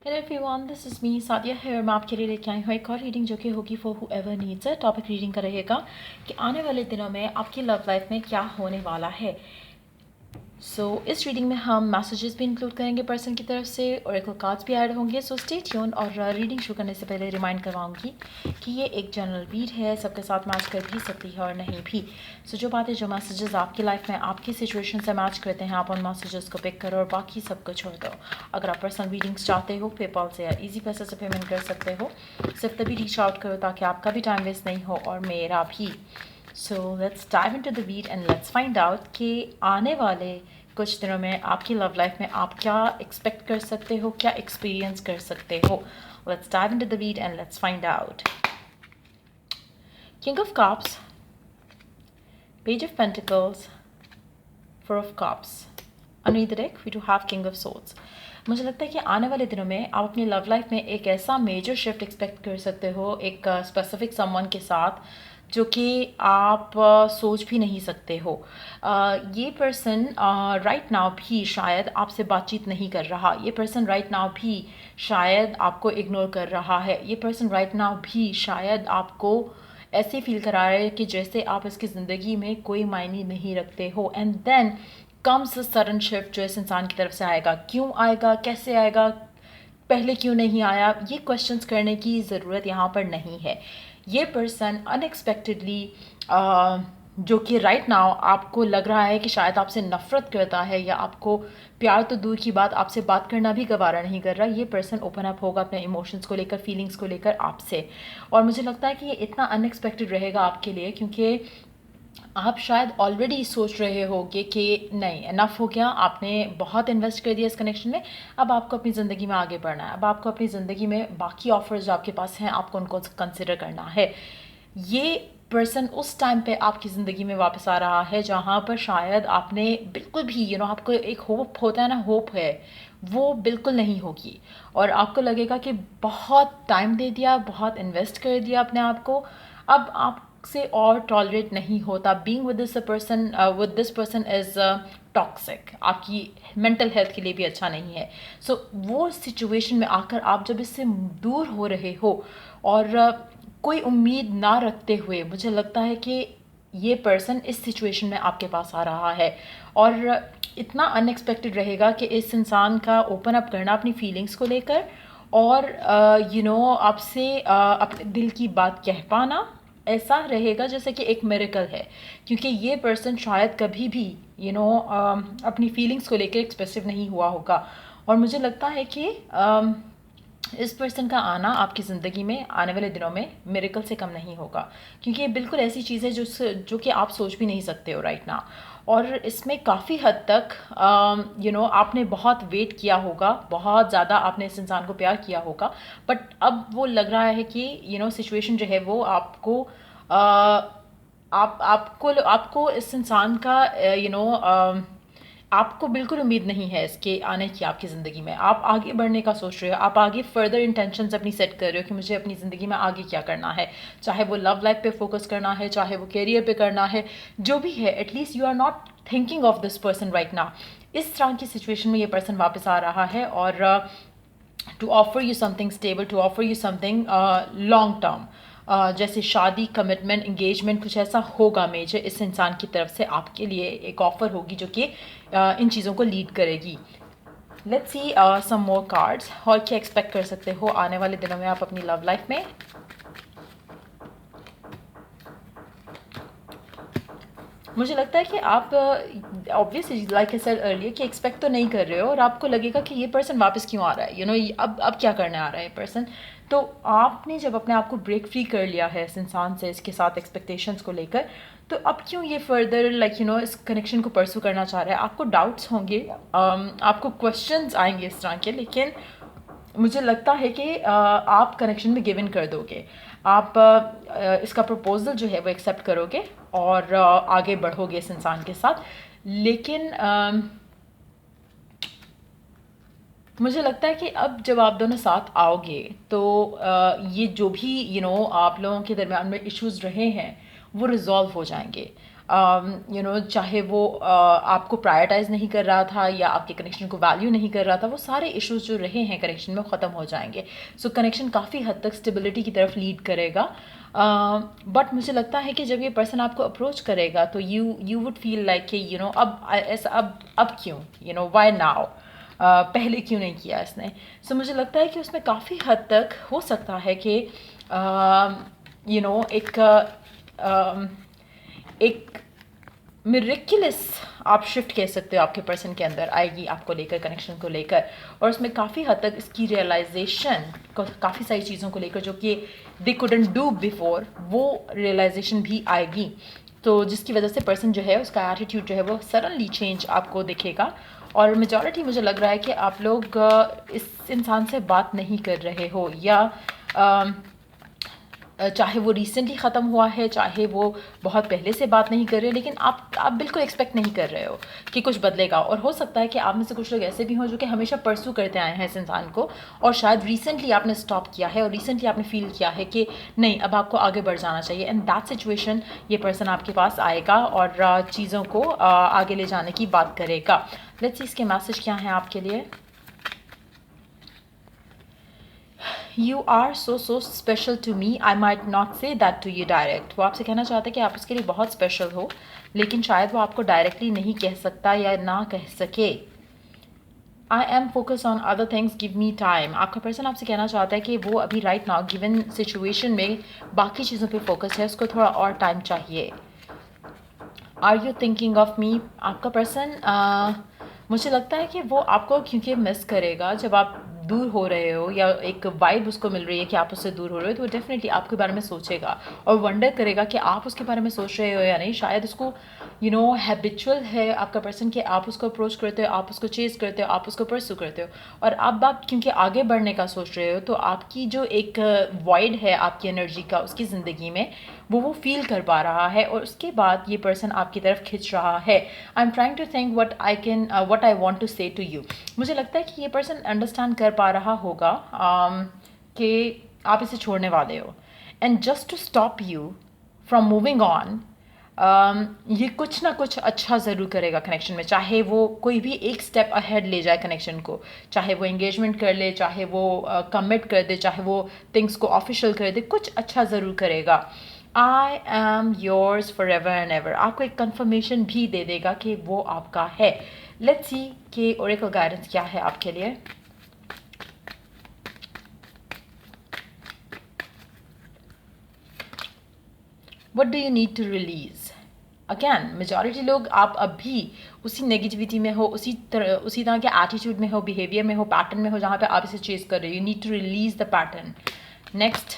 Hello everyone, this is me Sadia है और मैं आपके लिए लेके आई हूँ एक और रीडिंग जो कि होगी फॉर हूएवर नीड्स है। टॉपिक रीडिंग का रहेगा कि आने वाले दिनों में आपकी लव लाइफ में क्या होने वाला है। इस रीडिंग में हम मैसेजेस भी इंक्लूड करेंगे पर्सन की तरफ से, ओरेकल कार्ड्स भी ऐड होंगे। Stay tune. और रीडिंग शुरू करने से पहले रिमाइंड करवाऊंगी कि ये एक जनरल रीड है, सबके साथ मैच कर भी सकती है और नहीं भी। जो बातें जो मैसेजेस आपकी लाइफ में आपकी सिचुएशन से मैच करते हैं, आप उन मैसेजेस को पिक करो और बाकी सबको छोड़ दो। अगर आप पर्सनल रीडिंग्स चाहते हो, पेपॉल से या ईजी पैसे से पेमेंट कर सकते हो। सिर्फ तभी रीच आउट करो ताकि आपका भी टाइम वेस्ट नहीं हो और मेरा भी। Let's dive into the read and let's find out कि आने वाले कुछ दिनों में आपकी लव लाइफ में आप क्या एक्सपेक्ट कर सकते हो, क्या एक्सपीरियंस कर सकते हो। Let's dive into the read and let's find out. King of cups, page of pentacles, four of cups. Underneath the deck we do have king of swords. मुझे लगता है कि आने वाले दिनों में आप अपनी लव लाइफ में एक ऐसा मेजर शिफ्ट एक्सपेक्ट कर सकते हो एक स्पेसिफिक समवन के साथ जो कि आप सोच भी नहीं सकते हो। ये पर्सन राइट नाउ भी शायद आपसे बातचीत नहीं कर रहा। ये पर्सन राइट नाउ भी शायद आपको इग्नोर कर रहा है। ये पर्सन राइट नाउ भी शायद आपको ऐसे फील करा रहा है कि जैसे आप इसकी ज़िंदगी में कोई मायने नहीं रखते हो। And then comes sudden shift जो इस इंसान की तरफ से आएगा। क्यों आएगा, कैसे आएगा, पहले क्यों नहीं आया, ये क्वेश्चंस करने की ज़रूरत यहाँ पर नहीं है। ये पर्सन अनएक्सपेक्टेडली जो कि राइट नाउ आपको लग रहा है कि शायद आपसे नफ़रत करता है या आपको प्यार तो दूर की बात, आपसे बात करना भी गवारा नहीं कर रहा। ये पर्सन ओपन अप होगा अपने इमोशंस को लेकर, फीलिंग्स को लेकर आपसे। और मुझे लगता है कि ये इतना अनएक्सपेक्टेड रहेगा आपके लिए क्योंकि आप शायद ऑलरेडी सोच रहे होगे कि नहीं, इनफ हो गया, आपने बहुत इन्वेस्ट कर दिया इस कनेक्शन में, अब आपको अपनी ज़िंदगी में आगे बढ़ना है। अब आपको अपनी ज़िंदगी में बाकी ऑफर्स जो आपके पास हैं आपको उनको कंसिडर करना है। ये पर्सन उस टाइम पे आपकी ज़िंदगी में वापस आ रहा है जहाँ पर शायद आपने बिल्कुल भी आपको एक होप होता है ना, होप है, वो बिल्कुल नहीं होगी। और आपको लगेगा कि बहुत टाइम दे दिया, बहुत इन्वेस्ट कर दिया अपने आप को, अब आप से और टॉलरेट नहीं होता। Being with this person is toxic, आपकी मेंटल हेल्थ के लिए भी अच्छा नहीं है। वो सिचुएशन में आकर आप जब इससे दूर हो रहे हो और कोई उम्मीद ना रखते हुए, मुझे लगता है कि ये पर्सन इस सिचुएशन में आपके पास आ रहा है और इतना अनएक्सपेक्टेड रहेगा कि इस इंसान का ओपन अप करना अपनी फीलिंग्स को लेकर और आपसे अपने दिल की बात कह पाना ऐसा रहेगा जैसे कि एक मिरेकल है। क्योंकि ये पर्सन शायद कभी भी अपनी फीलिंग्स को लेकर एक्सप्रेसिव नहीं हुआ होगा। और मुझे लगता है कि इस पर्सन का आना आपकी ज़िंदगी में आने वाले दिनों में मिरेकल से कम नहीं होगा। क्योंकि ये बिल्कुल ऐसी चीज़ है जो कि आप सोच भी नहीं सकते हो राइट नाउ। और इसमें काफ़ी हद तक आपने बहुत वेट किया होगा, बहुत ज़्यादा आपने इस इंसान को प्यार किया होगा, बट अब वो लग रहा है कि सिचुएशन जो है वो आपको आपको इस इंसान का आपको बिल्कुल उम्मीद नहीं है इसके आने की आपकी ज़िंदगी में। आप आगे बढ़ने का सोच रहे हो, आप आगे फर्दर इंटेंशंस अपनी सेट कर रहे हो कि मुझे अपनी ज़िंदगी में आगे क्या करना है, चाहे वो लव लाइफ पे फोकस करना है, चाहे वो करियर पे करना है, जो भी है, at least you are not thinking of this person right now. इस तरह की सिचुएशन में ये पर्सन वापस आ रहा है और to offer you something stable, to offer you something long term, जैसे शादी, कमिटमेंट, इंगेजमेंट, कुछ ऐसा होगा मेजर इस इंसान की तरफ से आपके लिए। एक ऑफ़र होगी जो कि इन चीज़ों को लीड करेगी। Let's see some more cards. और क्या एक्सपेक्ट कर सकते हो आने वाले दिनों में आप अपनी लव लाइफ में। मुझे लगता है कि आप obviously like I said earlier कि एक्सपेक्ट तो नहीं कर रहे हो और आपको लगेगा कि ये पर्सन वापस क्यों आ रहा है, अब क्या करने आ रहा है ये पर्सन। तो आपने जब अपने आप को ब्रेक फ्री कर लिया है इस इंसान से, इसके साथ एक्सपेक्टेशंस को लेकर, तो अब क्यों ये फर्दर इस कनेक्शन को परसू करना चाह रहा है। आपको डाउट्स होंगे, आपको क्वेश्चंस आएंगे इस तरह के, लेकिन मुझे लगता है कि आप कनेक्शन में गिव इन कर दोगे। आप इसका प्रपोजल जो है वो एक्सेप्ट करोगे और आगे बढ़ोगे इस इंसान के साथ। लेकिन मुझे लगता है कि अब जब आप दोनों साथ आओगे तो ये जो भी आप लोगों के दरमियान में इश्यूज़ रहे हैं वो रिज़ॉल्व हो जाएंगे। चाहे वो आपको प्रायोरिटाइज़ नहीं कर रहा था या आपके कनेक्शन को वैल्यू नहीं कर रहा था, वो सारे इश्यूज जो रहे हैं कनेक्शन में ख़त्म हो जाएंगे. सो कनेक्शन काफ़ी हद तक स्टेबिलिटी की तरफ लीड करेगा. बट मुझे लगता है कि जब ये पर्सन आपको अप्रोच करेगा तो यू वुड फील लाइक कि अब ऐसा अब क्यों, वाई नाउ, पहले क्यों नहीं किया इसने. सो मुझे लगता है कि उसमें काफ़ी हद तक हो सकता है कि एक मिरेक्युलस आप शिफ्ट कह सकते हो आपके पर्सन के अंदर आएगी आपको लेकर, कनेक्शन को लेकर. और उसमें काफ़ी हद तक इसकी रियलाइजेशन काफ़ी सारी चीज़ों को लेकर जो कि दे कुडंट डू बिफोर, वो रियलाइजेशन भी आएगी. तो जिसकी वजह से पर्सन जो है उसका एटीट्यूड जो है वो सडनली चेंज आपको दिखेगा. और मेजॉरिटी मुझे लग रहा है कि आप लोग इस इंसान से बात नहीं कर रहे हो, या चाहे वो रिसेंटली ख़त्म हुआ है, चाहे वो बहुत पहले से बात नहीं कर रहे, लेकिन आप बिल्कुल एक्सपेक्ट नहीं कर रहे हो कि कुछ बदलेगा. और हो सकता है कि आप में से कुछ लोग ऐसे भी हों जो कि हमेशा परसू करते आए हैं इस इंसान को, और शायद रिसेंटली आपने स्टॉप किया है और रिसेंटली आपने फील किया है कि नहीं, अब आपको आगे बढ़ जाना चाहिए. एंड दैट सिचुएशन ये पर्सन आपके पास आएगा और चीज़ों को आगे ले जाने की बात करेगा. लेट्स सी इसके मैसेज क्या हैं आपके लिए. You are so special to me. I might not say that to you direct. वो आपसे कहना चाहता है कि आप उसके लिए बहुत स्पेशल हो, लेकिन शायद वो आपको डायरेक्टली नहीं कह सकता या ना कह सके. I am focused on other things, give me time. आपका पर्सन आपसे कहना चाहता है कि वो अभी राइट नाउ गिवन सिचुएशन में बाकी चीज़ों पे फोकस है, उसको थोड़ा और टाइम चाहिए. Are you thinking of me. आपका पर्सन मुझे लगता है कि वो आपको क्योंकि मिस करेगा जब आप दूर हो रहे हो, या एक वाइब उसको मिल रही है कि आप उससे दूर हो रहे हो, तो वो डेफिनेटली आपके बारे में सोचेगा और वंडर करेगा कि आप उसके बारे में सोच रहे हो या नहीं. शायद उसको हैबिचुअल है आपका पर्सन कि आप उसको अप्रोच करते हो, आप उसको चेज़ करते हो, आप उसको परसू करते हो, और अब आप क्योंकि आगे बढ़ने का सोच रहे हो, तो आपकी जो एक वॉइड है आपकी एनर्जी का उसकी ज़िंदगी में, वो फील कर पा रहा है, और उसके बाद ये पर्सन आपकी तरफ खिंच रहा है. I am trying to think what I want to say to you. मुझे लगता है कि ये पर्सन अंडरस्टैंड कर पा रहा होगा कि आप इसे छोड़ने वाले हो, and just to stop you from moving on, ये कुछ ना कुछ अच्छा ज़रूर करेगा कनेक्शन में. चाहे वो कोई भी एक स्टेप अहेड ले जाए कनेक्शन को, चाहे वो एंगेजमेंट कर ले, चाहे वो कमिट कर दे, चाहे वो थिंग्स को ऑफिशियल कर दे, कुछ अच्छा ज़रूर करेगा. I am yours for ever and ever. आपको एक कंफर्मेशन भी दे देगा कि वो आपका है. लेट्स सी कि ओरेकल गाइडेंस क्या है आपके लिए. What do you need to release? Again majority लोग आप अभी उसी नेगेटिविटी में हो, उसी तरह के एटीट्यूड में हो, बिहेवियर में हो, पैटर्न में हो, जहाँ पे आप इसे चेज कर रहे हो. You need to release the pattern. Next,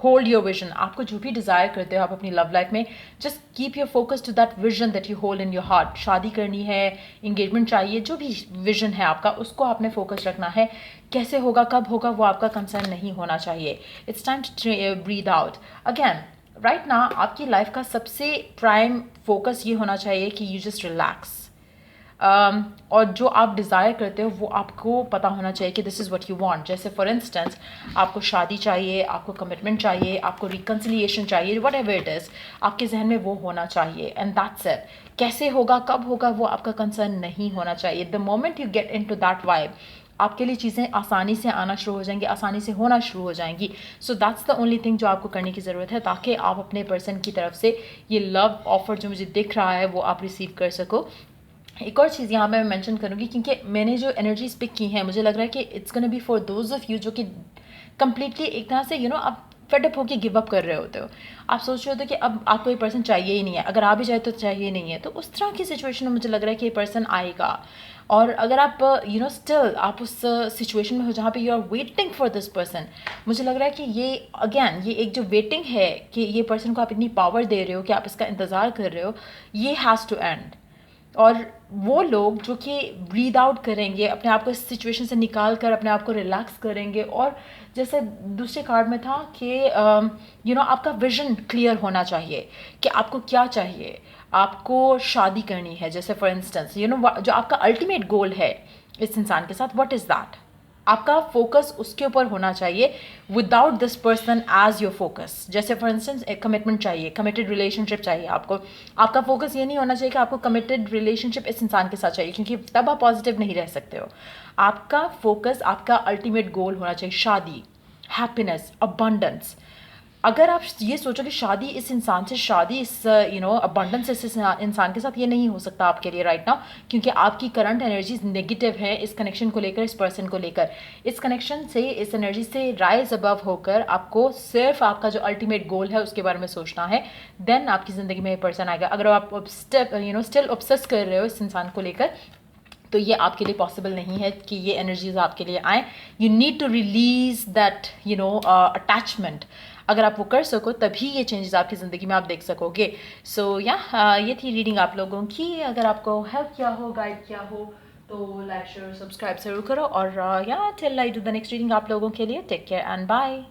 hold your vision. आपको जो भी डिज़ायर करते हो आप अपनी लव लाइफ में, just keep your focus to that vision that you hold in your heart. शादी करनी है, इंगेजमेंट चाहिए, जो भी विजन है आपका, उसको आपने फोकस रखना है. कैसे होगा, कब होगा, वो आपका कंसर्न नहीं होना चाहिए. It's time to breathe out. Again right ना आपकी लाइफ का सबसे प्राइम फोकस ये होना चाहिए कि यू जस्ट रिलैक्स. और जो आप डिज़ायर करते हो वो आपको पता होना चाहिए कि this is what you want. जैसे फॉर इंस्टेंस आपको शादी चाहिए, आपको कमिटमेंट चाहिए, आपको रिकन्सिलिएशन चाहिए, वट एवर इट इज़, आपके जहन में वो होना चाहिए. And that's it. कैसे होगा, कब होगा, वो आपका कंसर्न नहीं होना चाहिए. The moment you get into that vibe, आपके लिए चीज़ें आसानी से आना शुरू हो जाएंगी, आसानी से होना शुरू हो जाएंगी. So that's the only thing जो आपको करने की ज़रूरत है, ताकि आप अपने पर्सन की तरफ से ये लव ऑफर जो मुझे दिख रहा है वो आप रिसीव कर सको. एक और चीज़ यहाँ पे मैं मेंशन करूँगी, क्योंकि मैंने जो एनर्जीज पिक की हैं, मुझे लग रहा है कि it's gonna be for those of you जो कि कम्प्लीटली एक तरह से आप फेडअप होकर गिव अप कर रहे होते हो. आप सोच रहे होते हो कि अब आपको ये पर्सन चाहिए ही नहीं है, अगर आ भी जाए तो चाहिए नहीं है. तो उस तरह की सिचुएशन में मुझे लग रहा है कि ये पर्सन आएगा. और अगर आप स्टिल आप उस सिचुएशन में हो जहाँ पे you are waiting for this person, मुझे लग रहा है कि ये एक जो वेटिंग है कि ये पर्सन को आप इतनी पावर दे रहे हो कि आप इसका इंतज़ार कर रहे हो, ये हैज़ टू एंड. और वो लोग जो कि ब्रीद आउट करेंगे, अपने आप को इस सिचुएशन से निकाल कर अपने आप को रिलैक्स करेंगे, और जैसे दूसरे कार्ड में था कि आपका विजन क्लियर होना चाहिए कि आपको क्या चाहिए. आपको शादी करनी है, जैसे फॉर इंस्टेंस जो आपका अल्टीमेट गोल है इस इंसान के साथ, व्हाट इज़ दैट. आपका फोकस उसके ऊपर होना चाहिए without this person as your focus. जैसे फॉर इंस्टेंस एक कमिटमेंट चाहिए, कमिटेड रिलेशनशिप चाहिए आपको, आपका फोकस ये नहीं होना चाहिए कि आपको कमिटेड रिलेशनशिप इस इंसान के साथ चाहिए, क्योंकि तब आप पॉजिटिव नहीं रह सकते हो। आपका फोकस, आपका अल्टीमेट गोल होना चाहिए शादी, हैप्पीनेस, अबंडेंस। अगर आप ये सोचो कि शादी इस इंसान से, शादी इस अबंडेंस इस इंसान के साथ, ये नहीं हो सकता आपके लिए राइट नाउ, क्योंकि आपकी करंट एनर्जीज नेगेटिव है इस कनेक्शन को लेकर, इस पर्सन को लेकर। इस कनेक्शन से, इस एनर्जी से राइज अबव होकर आपको सिर्फ आपका जो अल्टीमेट गोल है उसके बारे में सोचना है, देन आपकी ज़िंदगी में ये पर्सन आएगा। अगर आप स्टिल ऑब्सेस कर रहे हो इस इंसान को लेकर, तो ये आपके लिए पॉसिबल नहीं है कि ये एनर्जीज आपके लिए आए। You need to release that attachment. अगर आप वो कर सको तभी ये चेंजेस आपकी ज़िंदगी में आप देख सकोगे। सो ये थी रीडिंग आप लोगों की। अगर आपको हेल्प किया हो, गाइड किया हो, तो लाइक शेयर सब्सक्राइब ज़रूर करो। और till I do the next reading आप लोगों के लिए, टेक केयर एंड बाय।